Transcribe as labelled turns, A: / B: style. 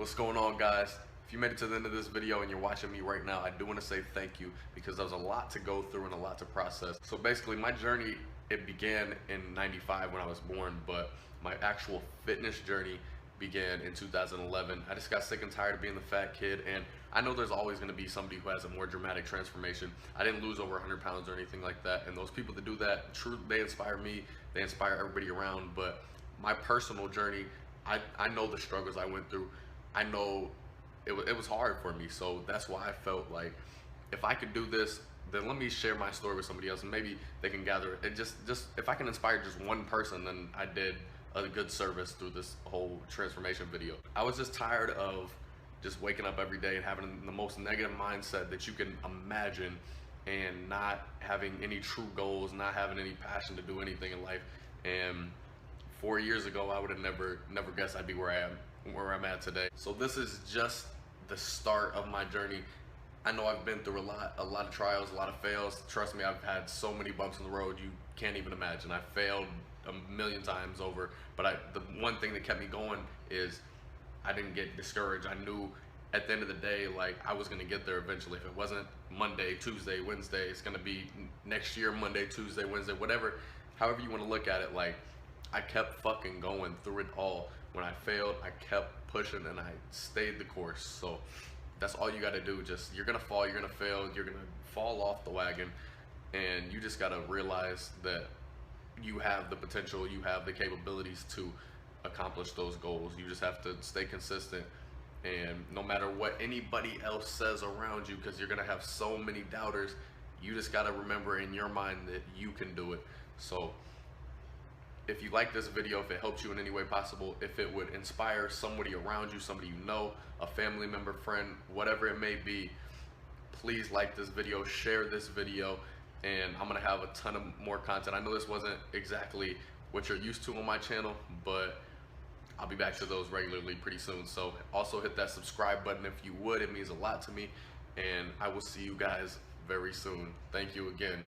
A: What's going on, guys? If you made it to the end of this video and you're watching me right now, I do want to say thank you because there's a lot to go through and a lot to process. So basically my journey, it began in '95 when I was born, but my actual fitness journey began in 2011. I just got sick and tired of being the fat kid, and I know there's always going to be somebody who has a more dramatic transformation. I didn't lose over 100 pounds or anything like that, and those people that do that, true, they inspire me, they inspire everybody around. But my personal journey, I know the struggles I went through. I know it was hard for me, so that's why I felt like if I could do this, then let me share my story with somebody else, and maybe they can gather it. Just if I can inspire just one person, then I did a good service through this whole transformation video. I was just tired of just waking up every day and having the most negative mindset that you can imagine, and not having any true goals, not having any passion to do anything in life. And 4 years ago, I would have never guessed I'd be where I'm at today. So this is just the start of my journey. I know I've been through a lot of trials, a lot of fails. Trust me, I've had so many bumps in the road you can't even imagine. I failed a million times over, but the one thing that kept me going is I didn't get discouraged. I knew at the end of the day, like, I was gonna get there eventually. If it wasn't Monday, Tuesday, Wednesday, it's gonna be next year, Monday, Tuesday, Wednesday, whatever, however you wanna look at it. Like, I kept fucking going through it all. When I failed, I kept pushing and I stayed the course. So that's all you gotta do. Just, you're gonna fall, you're gonna fail, you're gonna fall off the wagon, and you just gotta realize that you have the potential, you have the capabilities to accomplish those goals. You just have to stay consistent, and no matter what anybody else says around you, because you're gonna have so many doubters, you just gotta remember in your mind that you can do it. So if you like this video, if it helps you in any way possible, if it would inspire somebody around you, somebody you know, a family member, friend, whatever it may be, please like this video, share this video, and I'm gonna have a ton of more content. I know this wasn't exactly what you're used to on my channel, but I'll be back to those regularly pretty soon. So also hit that subscribe button if you would. It means a lot to me, and I will see you guys very soon. Thank you again.